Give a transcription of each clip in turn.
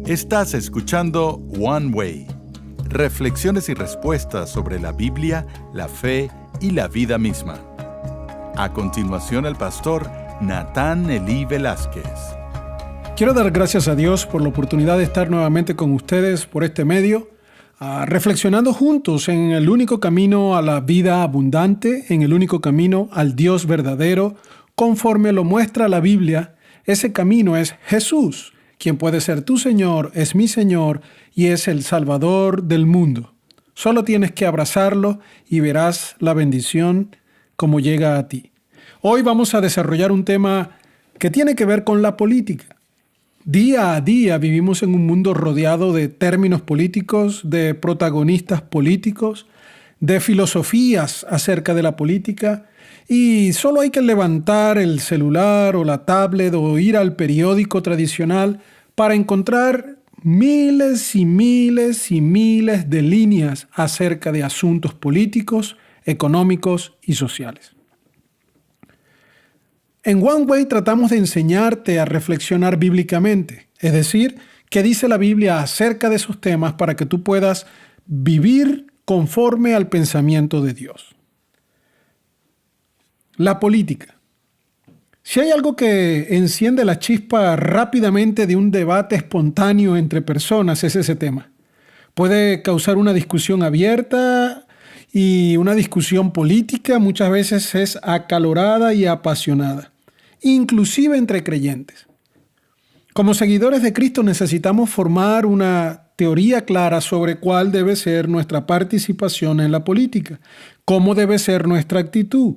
Estás escuchando One Way, reflexiones y respuestas sobre la Biblia, la fe y la vida misma. A continuación, el pastor Natán Elí Velázquez. Quiero dar gracias a Dios por la oportunidad de estar nuevamente con ustedes por este medio, reflexionando juntos en el único camino a la vida abundante, en el único camino al Dios verdadero, conforme lo muestra la Biblia. Ese camino es Jesús, quien puede ser tu Señor, es mi Señor y es el Salvador del mundo. Solo tienes que abrazarlo y verás la bendición como llega a ti. Hoy vamos a desarrollar un tema que tiene que ver con la política. Día a día vivimos en un mundo rodeado de términos políticos, de protagonistas políticos, de filosofías acerca de la política, y solo hay que levantar el celular o la tablet o ir al periódico tradicional para encontrar miles y miles y miles de líneas acerca de asuntos políticos, económicos y sociales. En One Way tratamos de enseñarte a reflexionar bíblicamente, es decir, qué dice la Biblia acerca de esos temas para que tú puedas vivir conforme al pensamiento de Dios. La política. Si hay algo que enciende la chispa rápidamente de un debate espontáneo entre personas, es ese tema. Puede causar una discusión abierta y una discusión política muchas veces es acalorada y apasionada, inclusive entre creyentes. Como seguidores de Cristo necesitamos formar una teoría clara sobre cuál debe ser nuestra participación en la política, cómo debe ser nuestra actitud.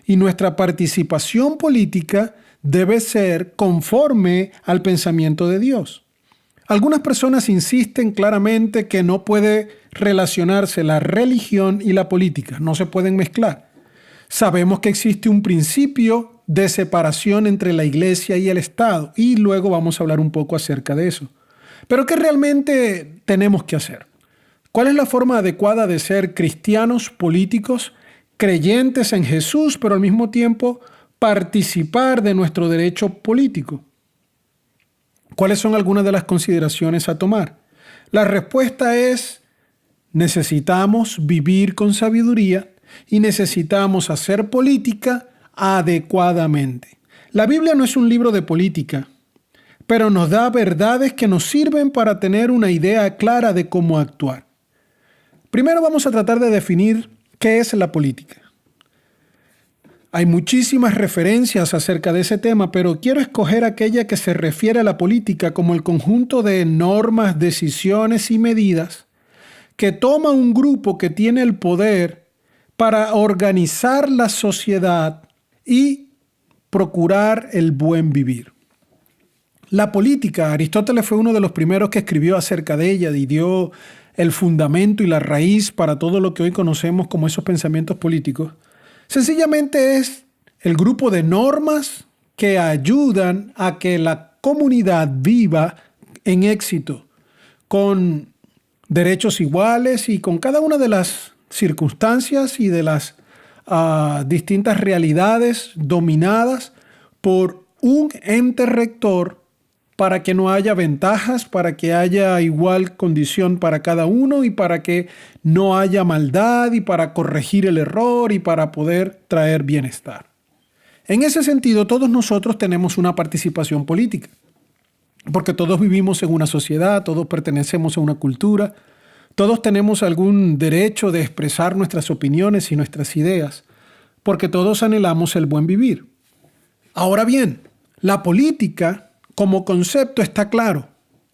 Y nuestra participación política debe ser conforme al pensamiento de Dios. Algunas personas insisten claramente que no puede relacionarse la religión y la política, no se pueden mezclar. Sabemos que existe un principio de separación entre la iglesia y el Estado, y luego vamos a hablar un poco acerca de eso. Pero ¿qué realmente tenemos que hacer? ¿Cuál es la forma adecuada de ser cristianos políticos, creyentes en Jesús, pero al mismo tiempo participar de nuestro derecho político? ¿Cuáles son algunas de las consideraciones a tomar? La respuesta es: necesitamos vivir con sabiduría y necesitamos hacer política adecuadamente. La Biblia no es un libro de política, pero nos da verdades que nos sirven para tener una idea clara de cómo actuar. Primero vamos a tratar de definir ¿qué es la política? Hay muchísimas referencias acerca de ese tema, pero quiero escoger aquella que se refiere a la política como el conjunto de normas, decisiones y medidas que toma un grupo que tiene el poder para organizar la sociedad y procurar el buen vivir. La política, Aristóteles fue uno de los primeros que escribió acerca de ella y dio el fundamento y la raíz para todo lo que hoy conocemos como esos pensamientos políticos. Sencillamente es el grupo de normas que ayudan a que la comunidad viva en éxito, con derechos iguales y con cada una de las circunstancias y de las distintas realidades dominadas por un ente rector, para que no haya ventajas, para que haya igual condición para cada uno y para que no haya maldad y para corregir el error y para poder traer bienestar. En ese sentido, todos nosotros tenemos una participación política, porque todos vivimos en una sociedad, todos pertenecemos a una cultura, todos tenemos algún derecho de expresar nuestras opiniones y nuestras ideas, porque todos anhelamos el buen vivir. Ahora bien, la política como concepto está claro.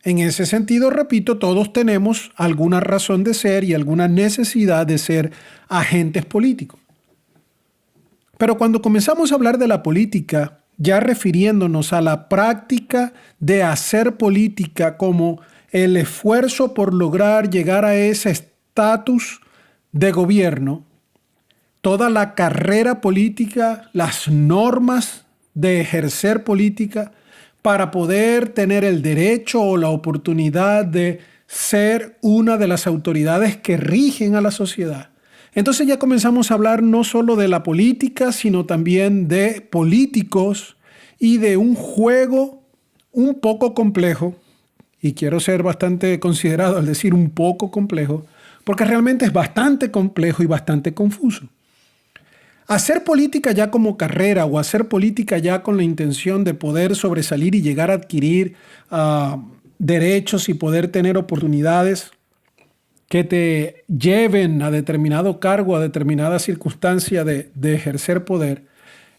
En ese sentido, repito, todos tenemos alguna razón de ser y alguna necesidad de ser agentes políticos. Pero cuando comenzamos a hablar de la política, ya refiriéndonos a la práctica de hacer política como el esfuerzo por lograr llegar a ese estatus de gobierno, toda la carrera política, las normas de ejercer política, para poder tener el derecho o la oportunidad de ser una de las autoridades que rigen a la sociedad. Entonces ya comenzamos a hablar no solo de la política, sino también de políticos y de un juego un poco complejo y quiero ser bastante considerado al decir un poco complejo, porque realmente es bastante complejo y bastante confuso. Hacer política ya como carrera o hacer política ya con la intención de poder sobresalir y llegar a adquirir derechos y poder tener oportunidades que te lleven a determinado cargo, a determinada circunstancia de ejercer poder,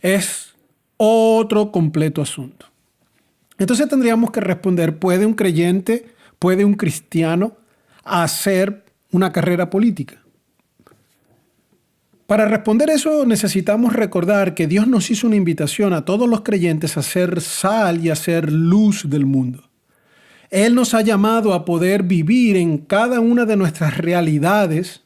es otro completo asunto. Entonces tendríamos que responder, ¿puede un creyente, puede un cristiano hacer una carrera política? Para responder eso necesitamos recordar que Dios nos hizo una invitación a todos los creyentes a ser sal y a ser luz del mundo. Él nos ha llamado a poder vivir en cada una de nuestras realidades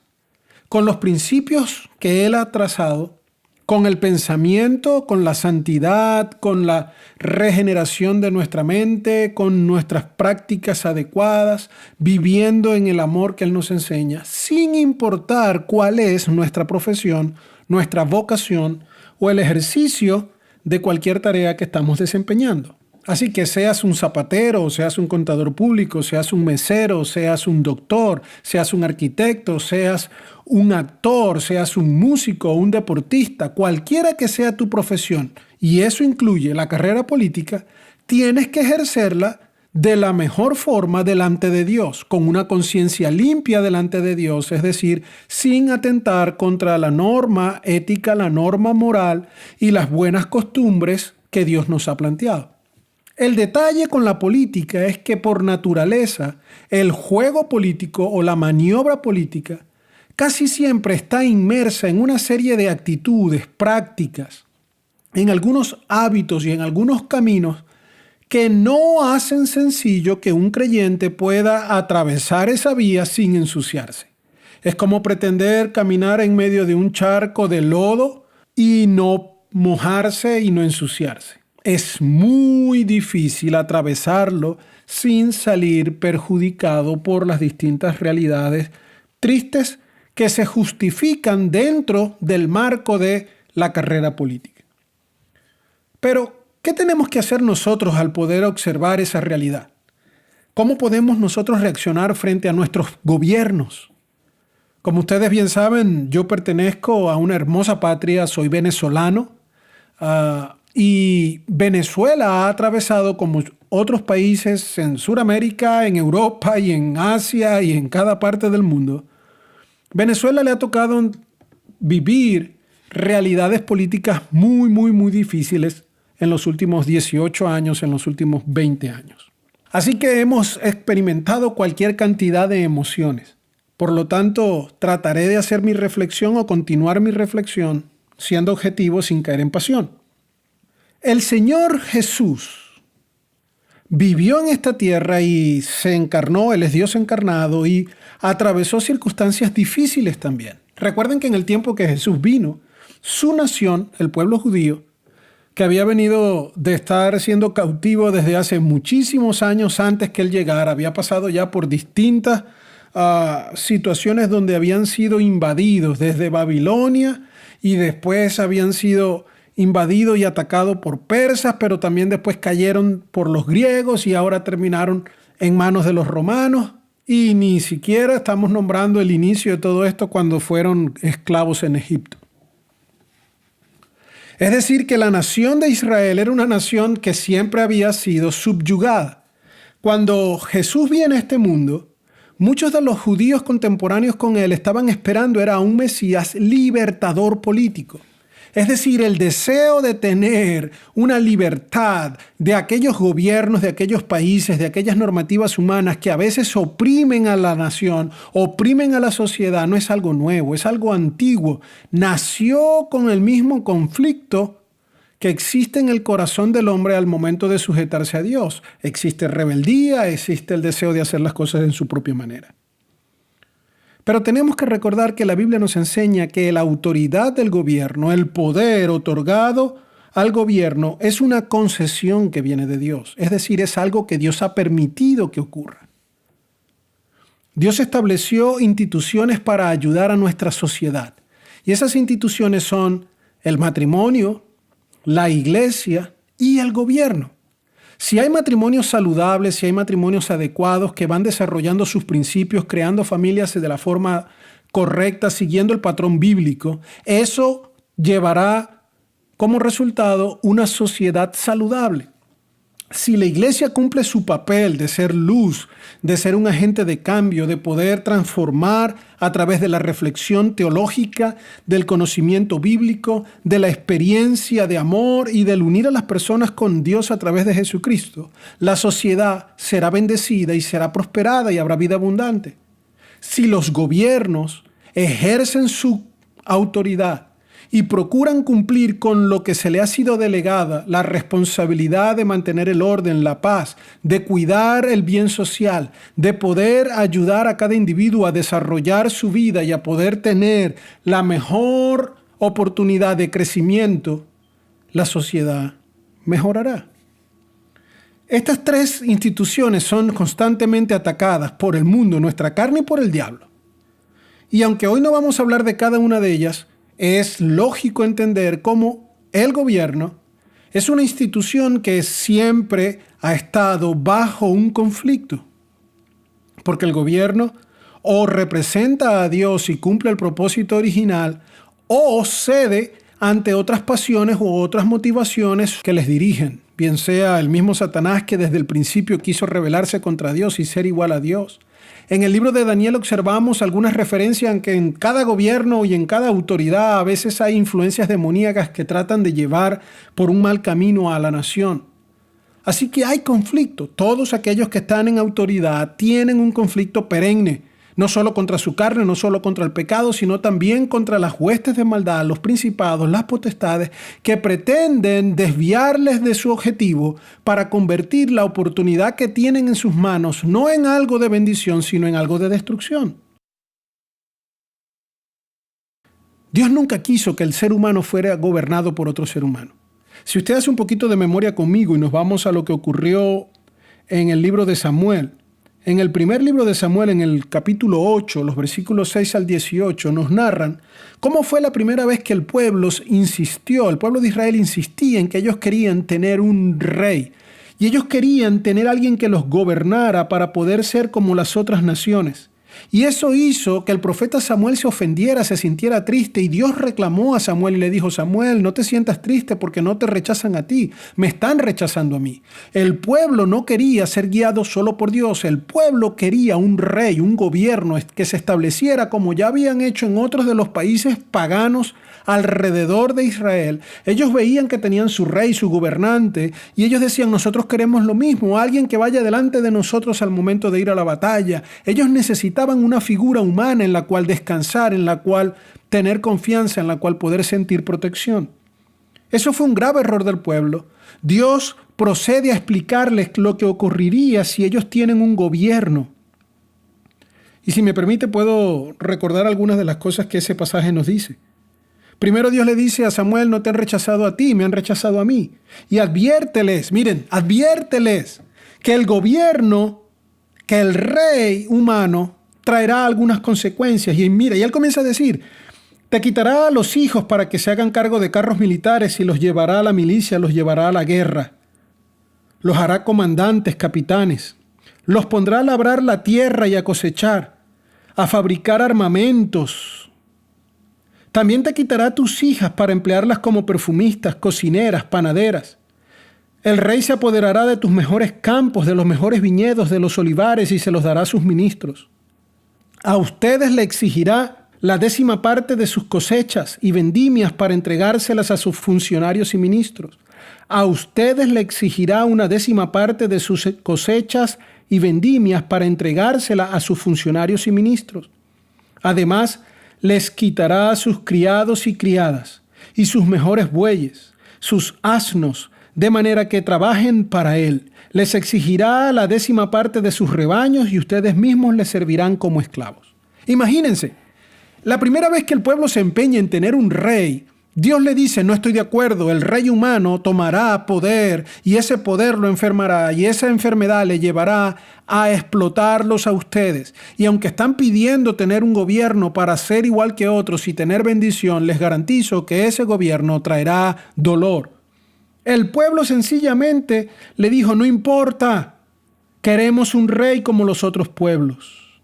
con los principios que Él ha trazado, con el pensamiento, con la santidad, con la regeneración de nuestra mente, con nuestras prácticas adecuadas, viviendo en el amor que Él nos enseña, sin importar cuál es nuestra profesión, nuestra vocación o el ejercicio de cualquier tarea que estamos desempeñando. Así que seas un zapatero, seas un contador público, seas un mesero, seas un doctor, seas un arquitecto, seas un actor, seas un músico o un deportista, cualquiera que sea tu profesión, y eso incluye la carrera política, tienes que ejercerla de la mejor forma delante de Dios, con una conciencia limpia delante de Dios, es decir, sin atentar contra la norma ética, la norma moral y las buenas costumbres que Dios nos ha planteado. El detalle con la política es que por naturaleza el juego político o la maniobra política casi siempre está inmersa en una serie de actitudes, prácticas, en algunos hábitos y en algunos caminos que no hacen sencillo que un creyente pueda atravesar esa vía sin ensuciarse. Es como pretender caminar en medio de un charco de lodo y no mojarse y no ensuciarse. Es muy difícil atravesarlo sin salir perjudicado por las distintas realidades tristes que se justifican dentro del marco de la carrera política. Pero, ¿qué tenemos que hacer nosotros al poder observar esa realidad? ¿Cómo podemos nosotros reaccionar frente a nuestros gobiernos? Como ustedes bien saben, yo pertenezco a una hermosa patria, soy venezolano, y Venezuela ha atravesado, como otros países en Sudamérica, en Europa y en Asia y en cada parte del mundo, Venezuela le ha tocado vivir realidades políticas muy difíciles en los últimos 18 años, en los últimos 20 años. Así que hemos experimentado cualquier cantidad de emociones. Por lo tanto, trataré de hacer mi reflexión o continuar mi reflexión siendo objetivo sin caer en pasión. El Señor Jesús vivió en esta tierra y se encarnó, Él es Dios encarnado y atravesó circunstancias difíciles también. Recuerden que en el tiempo que Jesús vino, su nación, el pueblo judío, que había venido de estar siendo cautivo desde hace muchísimos años antes que Él llegara, había pasado ya por distintas situaciones donde habían sido invadidos desde Babilonia y después habían sido invadido y atacado por persas, pero también después cayeron por los griegos y ahora terminaron en manos de los romanos. Y ni siquiera estamos nombrando el inicio de todo esto cuando fueron esclavos en Egipto. Es decir, que la nación de Israel era una nación que siempre había sido subyugada. Cuando Jesús viene a este mundo, muchos de los judíos contemporáneos con él estaban esperando era un Mesías libertador político. Es decir, el deseo de tener una libertad de aquellos gobiernos, de aquellos países, de aquellas normativas humanas que a veces oprimen a la nación, oprimen a la sociedad, no es algo nuevo, es algo antiguo. Nació con el mismo conflicto que existe en el corazón del hombre al momento de sujetarse a Dios. Existe rebeldía, existe el deseo de hacer las cosas en su propia manera. Pero tenemos que recordar que la Biblia nos enseña que la autoridad del gobierno, el poder otorgado al gobierno, es una concesión que viene de Dios. Es decir, es algo que Dios ha permitido que ocurra. Dios estableció instituciones para ayudar a nuestra sociedad. Y esas instituciones son el matrimonio, la iglesia y el gobierno. Si hay matrimonios saludables, si hay matrimonios adecuados que van desarrollando sus principios, creando familias de la forma correcta, siguiendo el patrón bíblico, eso llevará como resultado una sociedad saludable. Si la iglesia cumple su papel de ser luz, de ser un agente de cambio, de poder transformar a través de la reflexión teológica, del conocimiento bíblico, de la experiencia de amor y del unir a las personas con Dios a través de Jesucristo, la sociedad será bendecida y será prosperada y habrá vida abundante. Si los gobiernos ejercen su autoridad y procuran cumplir con lo que se le ha sido delegada, la responsabilidad de mantener el orden, la paz, de cuidar el bien social, de poder ayudar a cada individuo a desarrollar su vida y a poder tener la mejor oportunidad de crecimiento, la sociedad mejorará. Estas tres instituciones son constantemente atacadas por el mundo, nuestra carne y por el diablo. Y aunque hoy no vamos a hablar de cada una de ellas, es lógico entender cómo el gobierno es una institución que siempre ha estado bajo un conflicto. Porque el gobierno o representa a Dios y cumple el propósito original, o cede ante otras pasiones u otras motivaciones que les dirigen. Bien sea el mismo Satanás que desde el principio quiso rebelarse contra Dios y ser igual a Dios. En el libro de Daniel observamos algunas referencias en que en cada gobierno y en cada autoridad a veces hay influencias demoníacas que tratan de llevar por un mal camino a la nación. Así que hay conflicto. Todos aquellos que están en autoridad tienen un conflicto perenne, no solo contra su carne, no solo contra el pecado, sino también contra las huestes de maldad, los principados, las potestades, que pretenden desviarles de su objetivo para convertir la oportunidad que tienen en sus manos no en algo de bendición, sino en algo de destrucción. Dios nunca quiso que el ser humano fuera gobernado por otro ser humano. Si usted hace un poquito de memoria conmigo y nos vamos a lo que ocurrió en el libro de Samuel, en el primer libro de Samuel, en el capítulo 8, los versículos 6 al 18, nos narran cómo fue la primera vez que el pueblo de Israel insistía en que ellos querían tener un rey. Y ellos querían tener a alguien que los gobernara para poder ser como las otras naciones. Y eso hizo que el profeta Samuel se ofendiera, se sintiera triste, y Dios reclamó a Samuel y le dijo: Samuel, no te sientas triste porque no te rechazan a ti, me están rechazando a mí. El pueblo no quería ser guiado solo por Dios, el pueblo quería un rey, un gobierno que se estableciera como ya habían hecho en otros de los países paganos alrededor de Israel. Ellos veían que tenían su rey, su gobernante, y ellos decían: nosotros queremos lo mismo, alguien que vaya delante de nosotros al momento de ir a la batalla. Ellos necesitaban una figura humana en la cual descansar, en la cual tener confianza, en la cual poder sentir protección. Eso fue un grave error del pueblo. Dios procede a explicarles lo que ocurriría si ellos tienen un gobierno. Y si me permite, puedo recordar algunas de las cosas que ese pasaje nos dice. Primero Dios le dice a Samuel: no te han rechazado a ti, me han rechazado a mí. Y adviérteles que el gobierno, que el rey humano traerá algunas consecuencias. Y mira, y él comienza a decir: te quitará a los hijos para que se hagan cargo de carros militares y los llevará a la milicia, los llevará a la guerra. Los hará comandantes, capitanes. Los pondrá a labrar la tierra y a cosechar, a fabricar armamentos. También te quitará a tus hijas para emplearlas como perfumistas, cocineras, panaderas. El rey se apoderará de tus mejores campos, de los mejores viñedos, de los olivares, y se los dará a sus ministros. A ustedes le exigirá la 10ª de sus cosechas y vendimias para entregárselas a sus funcionarios y ministros. A ustedes le exigirá una 10ª de sus cosechas y vendimias para entregárselas a sus funcionarios y ministros. Además, les quitará a sus criados y criadas y sus mejores bueyes, sus asnos, de manera que trabajen para él. Les exigirá la 10ª de sus rebaños y ustedes mismos les servirán como esclavos. Imagínense, la primera vez que el pueblo se empeña en tener un rey, Dios le dice: no estoy de acuerdo, el rey humano tomará poder y ese poder lo enfermará y esa enfermedad le llevará a explotarlos a ustedes. Y aunque están pidiendo tener un gobierno para ser igual que otros y tener bendición, les garantizo que ese gobierno traerá dolor. El pueblo sencillamente le dijo, no importa, queremos un rey como los otros pueblos.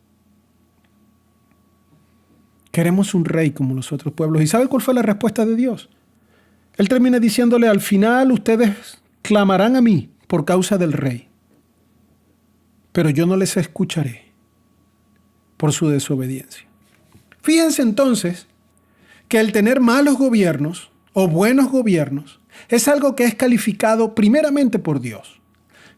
Queremos un rey como los otros pueblos. ¿Y sabe cuál fue la respuesta de Dios? Él termina diciéndole, al final ustedes clamarán a mí por causa del rey, pero yo no les escucharé por su desobediencia. Fíjense entonces que el tener malos gobiernos o buenos gobiernos es algo que es calificado primeramente por Dios.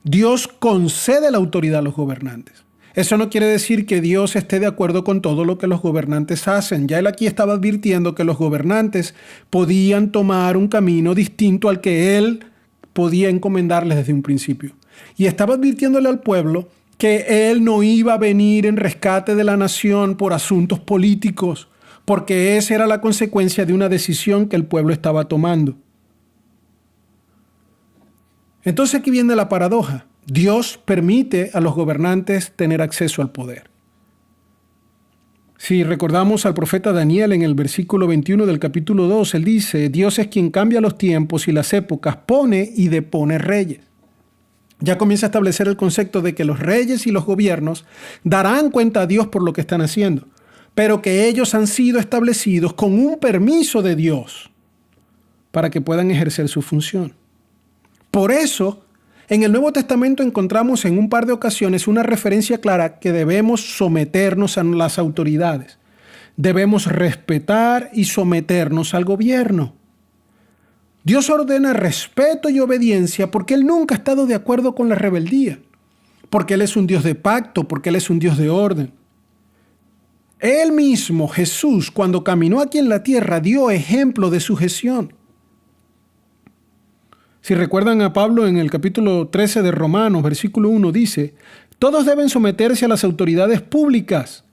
Dios concede la autoridad a los gobernantes. Eso no quiere decir que Dios esté de acuerdo con todo lo que los gobernantes hacen. Ya él aquí estaba advirtiendo que los gobernantes podían tomar un camino distinto al que él podía encomendarles desde un principio. Y estaba advirtiéndole al pueblo que él no iba a venir en rescate de la nación por asuntos políticos, porque esa era la consecuencia de una decisión que el pueblo estaba tomando. Entonces aquí viene la paradoja. Dios permite a los gobernantes tener acceso al poder. Si recordamos al profeta Daniel en el versículo 21 del capítulo 2, él dice, Dios es quien cambia los tiempos y las épocas, pone y depone reyes. Ya comienza a establecer el concepto de que los reyes y los gobiernos darán cuenta a Dios por lo que están haciendo, pero que ellos han sido establecidos con un permiso de Dios para que puedan ejercer su función. Por eso, en el Nuevo Testamento encontramos en un par de ocasiones una referencia clara que debemos someternos a las autoridades. Debemos respetar y someternos al gobierno. Dios ordena respeto y obediencia porque Él nunca ha estado de acuerdo con la rebeldía, porque Él es un Dios de pacto, porque Él es un Dios de orden. Él mismo, Jesús, cuando caminó aquí en la tierra, dio ejemplo de sujeción. Si recuerdan a Pablo en el capítulo 13 de Romanos, versículo 1, dice, todos deben someterse a las autoridades públicas,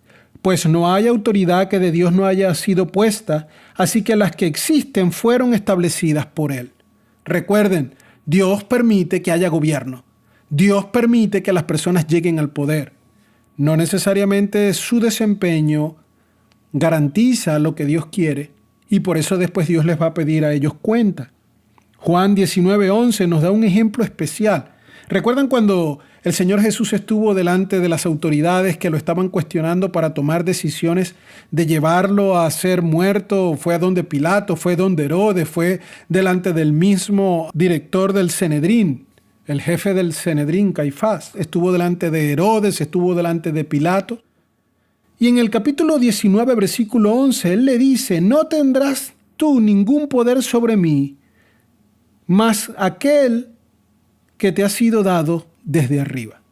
pues no hay autoridad que de Dios no haya sido puesta, así que las que existen fueron establecidas por Él. Recuerden, Dios permite que haya gobierno. Dios permite que las personas lleguen al poder. No necesariamente su desempeño garantiza lo que Dios quiere, y por eso después Dios les va a pedir a ellos cuenta. Juan 19:11 nos da un ejemplo especial. ¿Recuerdan cuando el Señor Jesús estuvo delante de las autoridades que lo estaban cuestionando para tomar decisiones de llevarlo a ser muerto? Fue a donde Pilato, fue donde Herodes, fue delante del mismo director del Sanedrín, el jefe del Sanedrín, Caifás. Estuvo delante de Herodes, estuvo delante de Pilato. Y en el capítulo 19, versículo 11, él le dice, no tendrás tú ningún poder sobre mí, mas aquel que te ha sido dado desde arriba.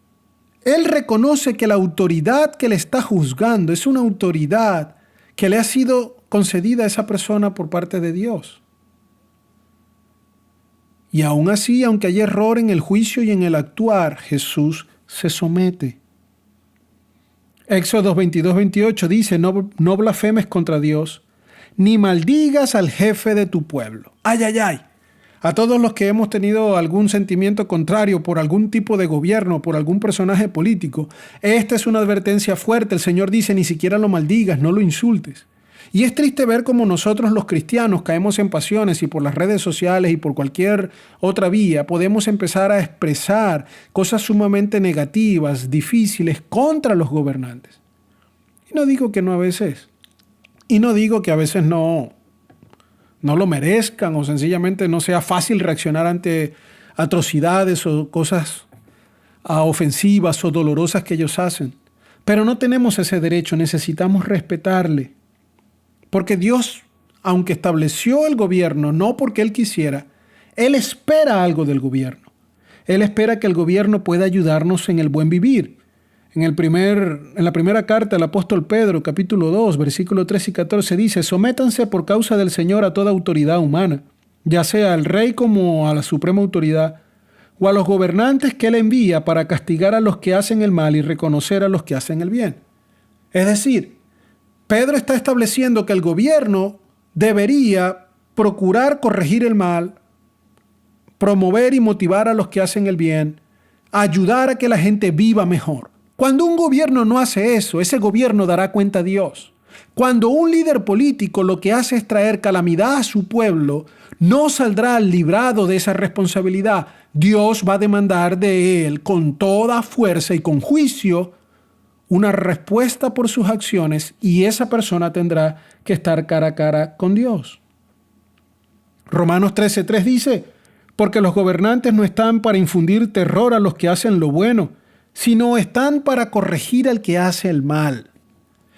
Él reconoce que la autoridad que le está juzgando es una autoridad que le ha sido concedida a esa persona por parte de Dios. Y aún así, aunque haya error en el juicio y en el actuar, Jesús se somete. Éxodo 22:28 dice, no blasfemes contra Dios, ni maldigas al jefe de tu pueblo. ¡Ay, ay, ay! A todos los que hemos tenido algún sentimiento contrario por algún tipo de gobierno, por algún personaje político, esta es una advertencia fuerte. El Señor dice, ni siquiera lo maldigas, no lo insultes. Y es triste ver cómo nosotros los cristianos caemos en pasiones y por las redes sociales y por cualquier otra vía podemos empezar a expresar cosas sumamente negativas, difíciles contra los gobernantes. Y no digo que no a veces. Y no digo que a veces no lo merezcan o sencillamente no sea fácil reaccionar ante atrocidades o cosas ofensivas o dolorosas que ellos hacen. Pero no tenemos ese derecho, necesitamos respetarle. Porque Dios, aunque estableció el gobierno, no porque Él quisiera, Él espera algo del gobierno. Él espera que el gobierno pueda ayudarnos en el buen vivir. En la primera carta del apóstol Pedro, capítulo 2, versículos 3 y 14, dice, sométanse por causa del Señor a toda autoridad humana, ya sea al rey como a la suprema autoridad, o a los gobernantes que Él envía para castigar a los que hacen el mal y reconocer a los que hacen el bien. Es decir, Pedro está estableciendo que el gobierno debería procurar corregir el mal, promover y motivar a los que hacen el bien, ayudar a que la gente viva mejor. Cuando un gobierno no hace eso, ese gobierno dará cuenta a Dios. Cuando un líder político lo que hace es traer calamidad a su pueblo, no saldrá librado de esa responsabilidad. Dios va a demandar de él con toda fuerza y con juicio una respuesta por sus acciones, y esa persona tendrá que estar cara a cara con Dios. Romanos 13:3 dice: porque los gobernantes no están para infundir terror a los que hacen lo bueno, sino están para corregir al que hace el mal.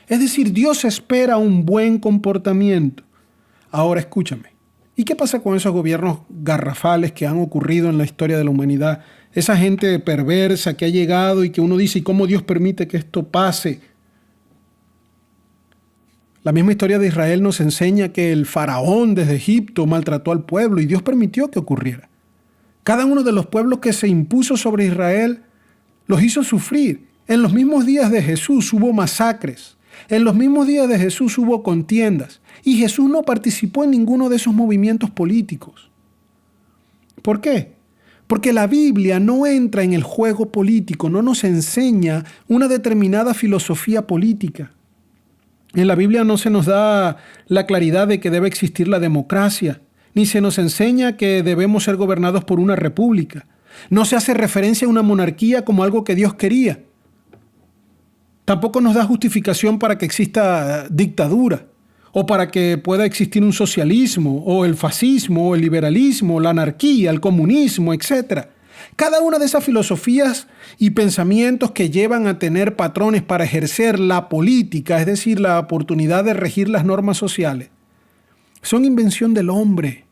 Es decir, Dios espera un buen comportamiento. Ahora escúchame. ¿Y qué pasa con esos gobiernos garrafales que han ocurrido en la historia de la humanidad? Esa gente perversa que ha llegado y que uno dice: ¿y cómo Dios permite que esto pase? La misma historia de Israel nos enseña que el faraón desde Egipto maltrató al pueblo y Dios permitió que ocurriera. Cada uno de los pueblos que se impuso sobre Israel los hizo sufrir. En los mismos días de Jesús hubo masacres. En los mismos días de Jesús hubo contiendas. Y Jesús no participó en ninguno de esos movimientos políticos. ¿Por qué? Porque la Biblia no entra en el juego político, no nos enseña una determinada filosofía política. En la Biblia no se nos da la claridad de que debe existir la democracia, ni se nos enseña que debemos ser gobernados por una república. No se hace referencia a una monarquía como algo que Dios quería. Tampoco nos da justificación para que exista dictadura, o para que pueda existir un socialismo, o el fascismo, o el liberalismo, la anarquía, el comunismo, etc. Cada una de esas filosofías y pensamientos que llevan a tener patrones para ejercer la política, es decir, la oportunidad de regir las normas sociales, son invención del hombre.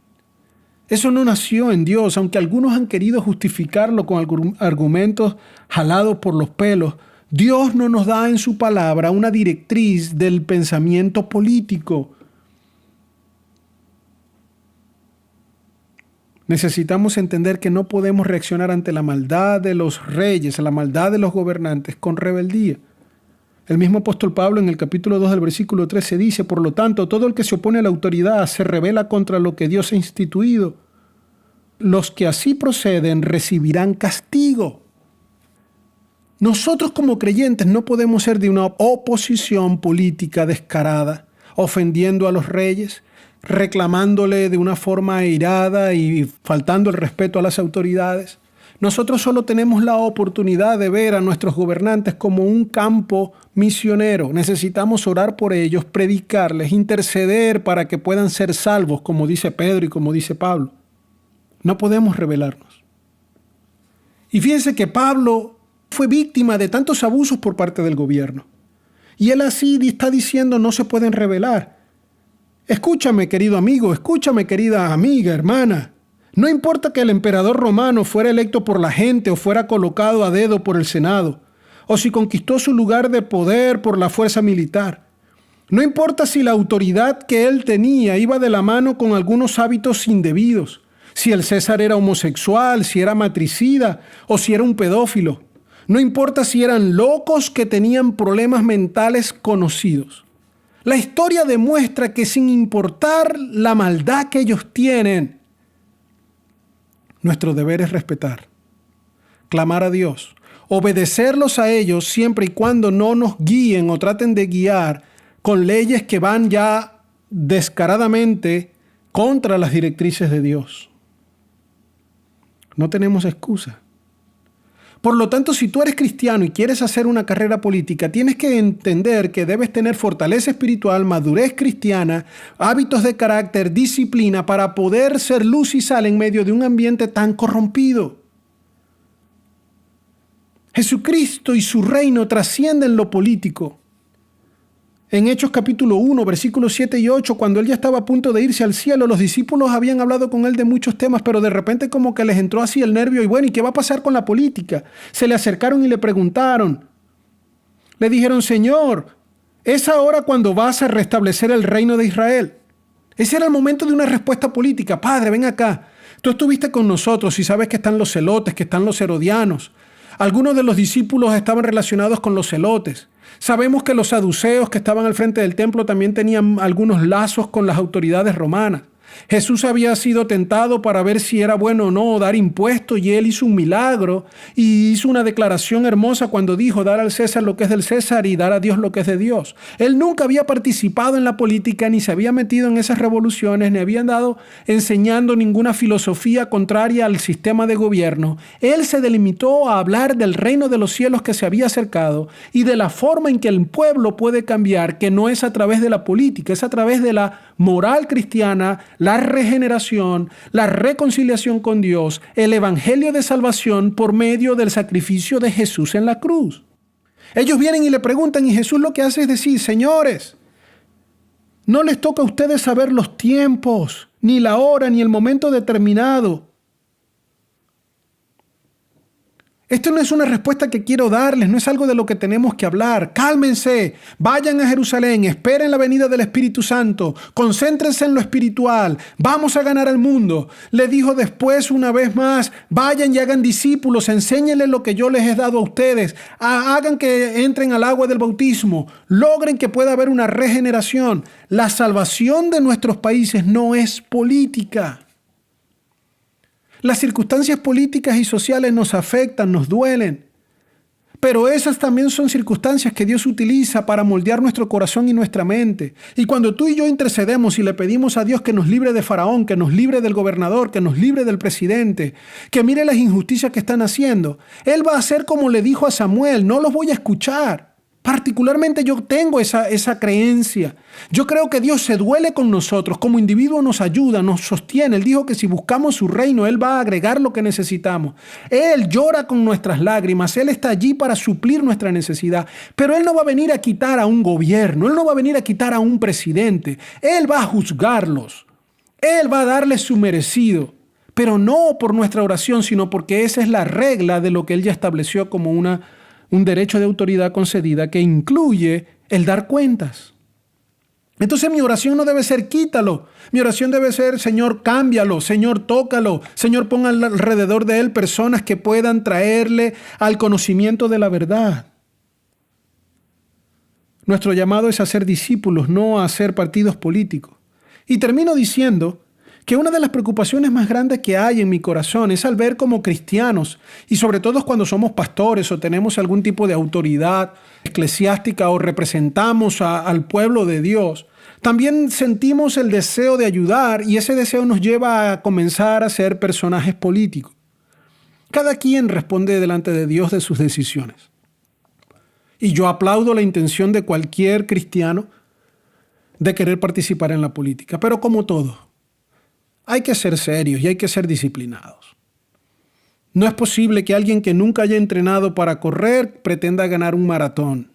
Eso no nació en Dios, aunque algunos han querido justificarlo con argumentos jalados por los pelos. Dios no nos da en su palabra una directriz del pensamiento político. Necesitamos entender que no podemos reaccionar ante la maldad de los reyes, la maldad de los gobernantes con rebeldía. El mismo apóstol Pablo en el capítulo 2 del versículo 13 dice: por lo tanto, todo el que se opone a la autoridad se rebela contra lo que Dios ha instituido. Los que así proceden recibirán castigo. Nosotros como creyentes no podemos ser de una oposición política descarada, ofendiendo a los reyes, reclamándole de una forma airada y faltando el respeto a las autoridades. Nosotros solo tenemos la oportunidad de ver a nuestros gobernantes como un campo misionero. Necesitamos orar por ellos, predicarles, interceder para que puedan ser salvos, como dice Pedro y como dice Pablo. No podemos rebelarnos. Y fíjense que Pablo fue víctima de tantos abusos por parte del gobierno. Y él así está diciendo: no se pueden rebelar. Escúchame, querido amigo, escúchame, querida amiga, hermana. No importa que el emperador romano fuera electo por la gente o fuera colocado a dedo por el Senado, o si conquistó su lugar de poder por la fuerza militar. No importa si la autoridad que él tenía iba de la mano con algunos hábitos indebidos, si el César era homosexual, si era matricida o si era un pedófilo. No importa si eran locos que tenían problemas mentales conocidos. La historia demuestra que sin importar la maldad que ellos tienen, nuestro deber es respetar, clamar a Dios, obedecerlos a ellos siempre y cuando no nos guíen o traten de guiar con leyes que van ya descaradamente contra las directrices de Dios. No tenemos excusa. Por lo tanto, si tú eres cristiano y quieres hacer una carrera política, tienes que entender que debes tener fortaleza espiritual, madurez cristiana, hábitos de carácter, disciplina, para poder ser luz y sal en medio de un ambiente tan corrompido. Jesucristo y su reino trascienden lo político. En Hechos capítulo 1, versículos 7 y 8, cuando él ya estaba a punto de irse al cielo, los discípulos habían hablado con él de muchos temas, pero de repente como que les entró así el nervio y bueno, ¿y qué va a pasar con la política? Se le acercaron y le preguntaron. Le dijeron: Señor, ¿es ahora cuando vas a restablecer el reino de Israel? Ese era el momento de una respuesta política. Padre, ven acá. Tú estuviste con nosotros y sabes que están los celotes, que están los herodianos. Algunos de los discípulos estaban relacionados con los celotes. Sabemos que los saduceos que estaban al frente del templo también tenían algunos lazos con las autoridades romanas. Jesús había sido tentado para ver si era bueno o no dar impuestos y él hizo un milagro y hizo una declaración hermosa cuando dijo dar al César lo que es del César y dar a Dios lo que es de Dios. Él nunca había participado en la política, ni se había metido en esas revoluciones, ni había andado enseñando ninguna filosofía contraria al sistema de gobierno. Él se delimitó a hablar del reino de los cielos que se había acercado y de la forma en que el pueblo puede cambiar, que no es a través de la política, es a través de la moral cristiana, la regeneración, la reconciliación con Dios, el evangelio de salvación por medio del sacrificio de Jesús en la cruz. Ellos vienen y le preguntan y Jesús lo que hace es decir, señores, no les toca a ustedes saber los tiempos, ni la hora, ni el momento determinado. Esto no es una respuesta que quiero darles, no es algo de lo que tenemos que hablar. Cálmense, vayan a Jerusalén, esperen la venida del Espíritu Santo, concéntrense en lo espiritual, vamos a ganar al mundo. Le dijo después una vez más, vayan y hagan discípulos, enséñenles lo que yo les he dado a ustedes, hagan que entren al agua del bautismo, logren que pueda haber una regeneración. La salvación de nuestros países no es política. Las circunstancias políticas y sociales nos afectan, nos duelen. Pero esas también son circunstancias que Dios utiliza para moldear nuestro corazón y nuestra mente. Y cuando tú y yo intercedemos y le pedimos a Dios que nos libre de Faraón, que nos libre del gobernador, que nos libre del presidente, que mire las injusticias que están haciendo, Él va a hacer como le dijo a Samuel, no los voy a escuchar. Particularmente yo tengo esa creencia. Yo creo que Dios se duele con nosotros, como individuo nos ayuda, nos sostiene. Él dijo que si buscamos su reino, Él va a agregar lo que necesitamos. Él llora con nuestras lágrimas, Él está allí para suplir nuestra necesidad. Pero Él no va a venir a quitar a un gobierno, Él no va a venir a quitar a un presidente. Él va a juzgarlos, Él va a darles su merecido. Pero no por nuestra oración, sino porque esa es la regla de lo que Él ya estableció como un derecho de autoridad concedida que incluye el dar cuentas. Entonces mi oración no debe ser quítalo. Mi oración debe ser, Señor, cámbialo, Señor, tócalo, Señor, ponga alrededor de él personas que puedan traerle al conocimiento de la verdad. Nuestro llamado es a ser discípulos, no a ser partidos políticos. Y termino diciendo que una de las preocupaciones más grandes que hay en mi corazón es al ver como cristianos, y sobre todo cuando somos pastores o tenemos algún tipo de autoridad eclesiástica o representamos al pueblo de Dios, también sentimos el deseo de ayudar y ese deseo nos lleva a comenzar a ser personajes políticos. Cada quien responde delante de Dios de sus decisiones. Y yo aplaudo la intención de cualquier cristiano de querer participar en la política, pero como todo, hay que ser serios y hay que ser disciplinados. No es posible que alguien que nunca haya entrenado para correr pretenda ganar un maratón.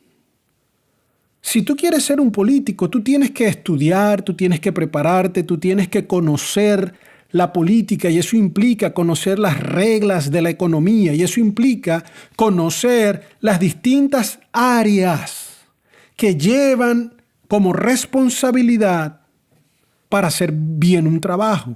Si tú quieres ser un político, tú tienes que estudiar, tú tienes que prepararte, tú tienes que conocer la política y eso implica conocer las reglas de la economía y eso implica conocer las distintas áreas que llevan como responsabilidad para hacer bien un trabajo.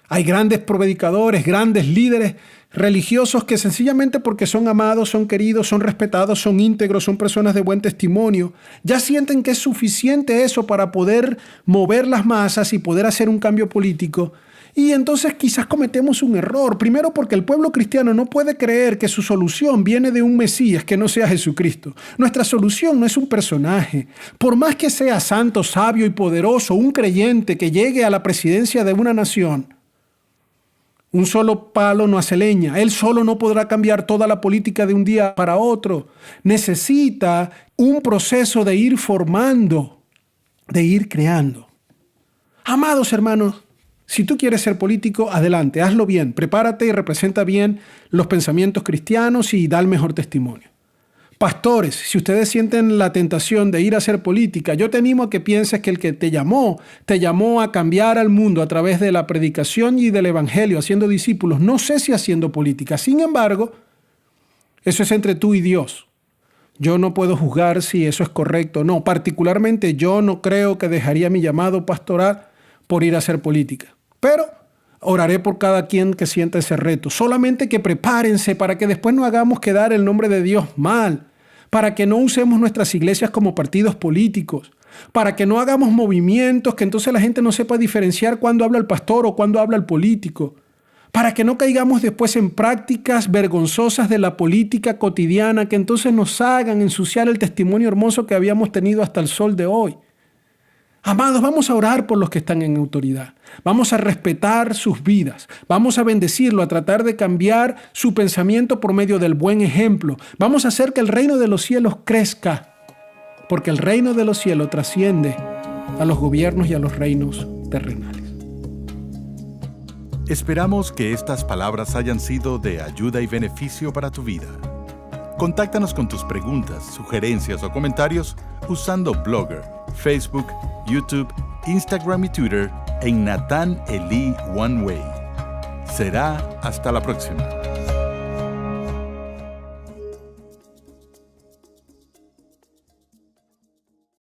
Hay grandes predicadores, grandes líderes religiosos que sencillamente porque son amados, son queridos, son respetados, son íntegros, son personas de buen testimonio, ya sienten que es suficiente eso para poder mover las masas y poder hacer un cambio político. Y entonces quizás cometemos un error. Primero porque el pueblo cristiano no puede creer que su solución viene de un Mesías que no sea Jesucristo. Nuestra solución no es un personaje. Por más que sea santo, sabio y poderoso, un creyente que llegue a la presidencia de una nación, un solo palo no hace leña. Él solo no podrá cambiar toda la política de un día para otro. Necesita un proceso de ir formando, de ir creando. Amados hermanos, si tú quieres ser político, adelante, hazlo bien, prepárate y representa bien los pensamientos cristianos y da el mejor testimonio. Pastores, si ustedes sienten la tentación de ir a hacer política, yo te animo a que pienses que el que te llamó a cambiar al mundo a través de la predicación y del evangelio, haciendo discípulos, no sé si haciendo política. Sin embargo, eso es entre tú y Dios. Yo no puedo juzgar si eso es correcto o no. Particularmente yo no creo que dejaría mi llamado pastoral por ir a hacer política. Pero oraré por cada quien que sienta ese reto. Solamente que prepárense para que después no hagamos quedar el nombre de Dios mal, para que no usemos nuestras iglesias como partidos políticos, para que no hagamos movimientos que entonces la gente no sepa diferenciar cuándo habla el pastor o cuándo habla el político, para que no caigamos después en prácticas vergonzosas de la política cotidiana que entonces nos hagan ensuciar el testimonio hermoso que habíamos tenido hasta el sol de hoy. Amados, vamos a orar por los que están en autoridad. Vamos a respetar sus vidas. Vamos a bendecirlo, a tratar de cambiar su pensamiento por medio del buen ejemplo. Vamos a hacer que el reino de los cielos crezca, porque el reino de los cielos trasciende a los gobiernos y a los reinos terrenales. Esperamos que estas palabras hayan sido de ayuda y beneficio para tu vida. Contáctanos con tus preguntas, sugerencias o comentarios usando Blogger, Facebook, YouTube, Instagram y Twitter en Nathan Elí One Way. Será hasta la próxima.